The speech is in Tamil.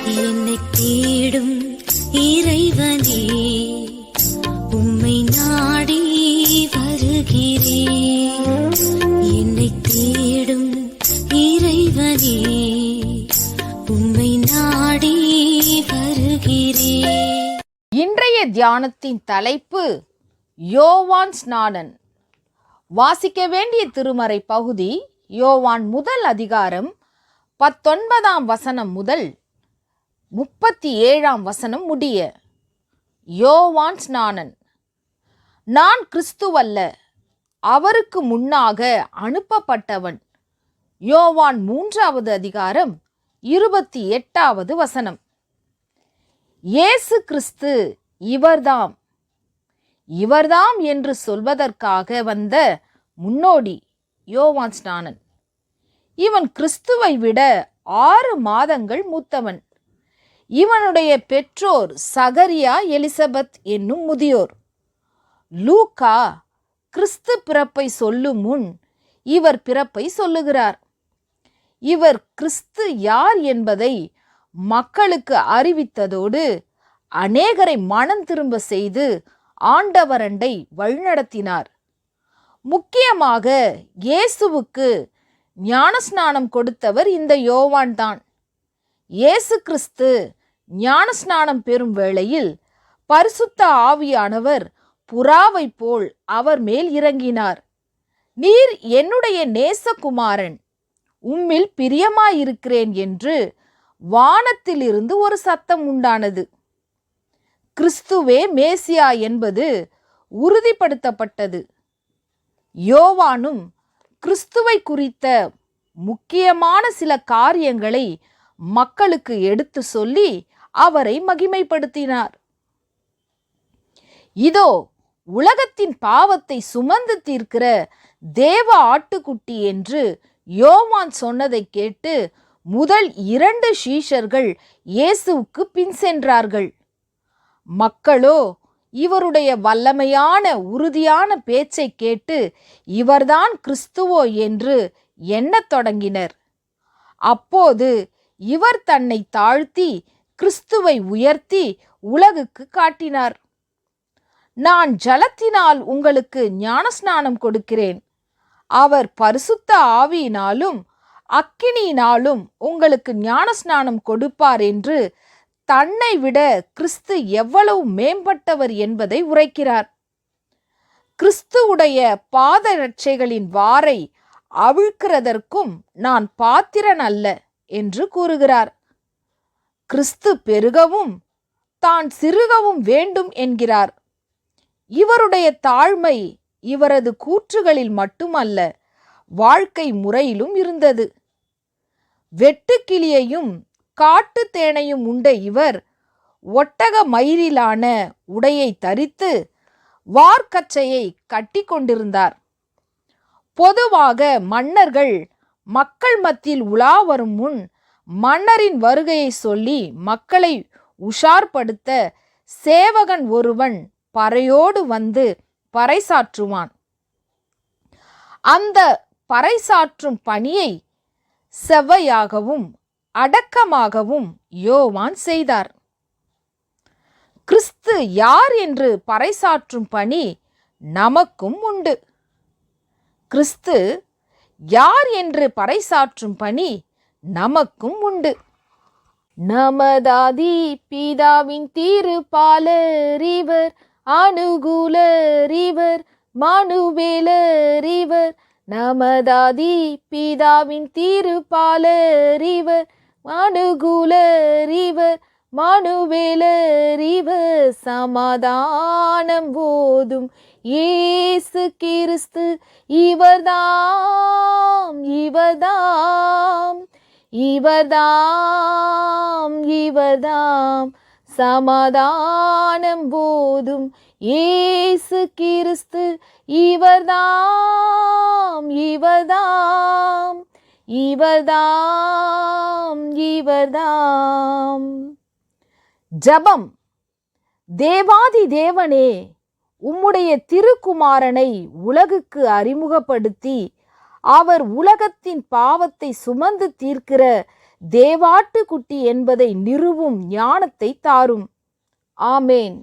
என்னை தேடும் இறைவனே, உம்மை நாடி வருகிறேன். என்னை தேடும் இறைவனே, உம்மை நாடி வருகிறேன். இன்றைய தியானத்தின் தலைப்பு யோவான் ஸ்நானன். வாசிக்க வேண்டிய திருமறை பகுதி யோவான் முதல் அதிகாரம் 19 வசனம் முதல் 37 வசனம் முடிய. யோவான் ஸ்நானன். நான் கிறிஸ்துவல்ல, அவருக்கு முன்னாக அனுப்பப்பட்டவன். யோவான் 3 அதிகாரம் 28 வசனம். இயேசு கிறிஸ்து இவர்தாம் என்று சொல்வதற்காக வந்த முன்னோடி யோவான் ஸ்நானன். இவன் கிறிஸ்துவை விட 6 மாதங்கள் மூத்தவன். இவனுடைய பெற்றோர் சகரியா, எலிசபெத் என்னும் முதியோர். லூக்கா கிறிஸ்து பிறப்பை சொல்லும் முன் இவர் பிறப்பை சொல்லுகிறார். இவர் கிறிஸ்து யார் என்பதை மக்களுக்கு அறிவித்ததோடு அநேகரை மனம் திரும்ப செய்து ஆண்டவரண்டை வழிநடத்தினார். முக்கியமாக இயேசுவுக்கு ஞானஸ்நானம் கொடுத்தவர் இந்த யோவான் தான். இயேசு கிறிஸ்து ஞானஸ்நானம் பெறும் வேளையில் பரிசுத்த ஆவியானவர் புறாவை போல் அவர் மேல் இறங்கினார். நீர் என்னுடைய நேசகுமாரன், உம்மில் பிரியமாயிருக்கிறேன் என்று வானத்திலிருந்து ஒரு சத்தம் உண்டானது. கிறிஸ்துவே மேசியா என்பது உறுதிப்படுத்தப்பட்டது. யோவானும் கிறிஸ்துவை குறித்த முக்கியமான சில காரியங்களை மக்களுக்கு எடுத்து சொல்லி அவரை மகிமைப்படுத்தினார். இதோ உலகத்தின் பாவத்தை சுமந்து தீர்க்கிற தேவ ஆட்டுக்குட்டி என்று யோவான் சொன்னதை கேட்டு முதல் 2 சீஷர்கள் இயேசுவுக்கு பின் சென்றார்கள். மக்களோ இவருடைய வல்லமையான உறுதியான பேச்சை கேட்டு இவர்தான் கிறிஸ்துவோ என்று எண்ணத் தொடங்கினர். அப்போது இவர் தன்னை தாழ்த்தி கிறிஸ்துவை உயர்த்தி உலகுக்கு காட்டினார். நான் ஜலத்தினால் உங்களுக்கு ஞானஸ்நானம் கொடுக்கிறேன், அவர் பரிசுத்த ஆவியினாலும் அக்கினியினாலும் உங்களுக்கு ஞானஸ்நானம் கொடுப்பார் என்று தன்னை விட கிறிஸ்து எவ்வளவு மேம்பட்டவர் என்பதை உரைக்கிறார். கிறிஸ்துவுடைய பாதரட்சைகளின் வாரை அவிழ்க்கிறதற்கும் நான் பாத்திரன் அல்ல என்று கூறுகிறார். கிறிஸ்து பெருகவும் தான் சிறுகவும் வேண்டும் என்கிறார். இவருடைய தாழ்மை இவரது கூற்றுகளில் மட்டுமல்ல, வாழ்க்கை முறையிலும் இருந்தது. வெட்டுக்கிளியையும் காட்டு தேனையும் உண்ட இவர் ஒட்டக மயிரிலான உடையை தரித்து வார்க்கச்சையை கட்டி கொண்டிருந்தார். பொதுவாக மன்னர்கள் மக்கள் மத்தியில் உலா வரும் முன் மன்னரின் வருகையை சொல்லி மக்களை உஷார்படுத்த சேவகன் ஒருவன் பறையோடு வந்து பறைசாற்றுவான். அந்த பறைசாற்றும் பணியை செவ்வையாகவும் அடக்கமாகவும் யோவான் செய்தார். கிறிஸ்து யார் என்று பறைசாற்றும் பணி நமக்கும் உண்டு. கிறிஸ்து யார் என்று பறைசாற்றும் பணி நமக்கும் உண்டு. நமதாதி பிதாவின் திருப்பாலர் இவர், அனுகூலர் இவர், மனுவேலர் இவர். நமதாதி பிதாவின் திருப்பாலர் இவர், அனுகூலர் இவர், மனுவேலர் இவர். சமாதானம் போதும் இயேசு கிறிஸ்து இவர்தாம் இவர்தாம் இவர்தாம் இவர்தாம். சமாதானம் போதும் இயேசு கிறிஸ்து இவர்தாம் இவர்தாம் இவர்தாம் இவர்தாம். ஜபம். தேவாதி தேவனே, உம்முடைய திருக்குமாரனை உலகுக்கு அறிமுகப்படுத்தி அவர் உலகத்தின் பாவத்தை சுமந்து தீர்க்கிற தேவாட்டுக்குட்டி என்பதை நிறுவும் ஞானத்தை தாரும். ஆமேன்.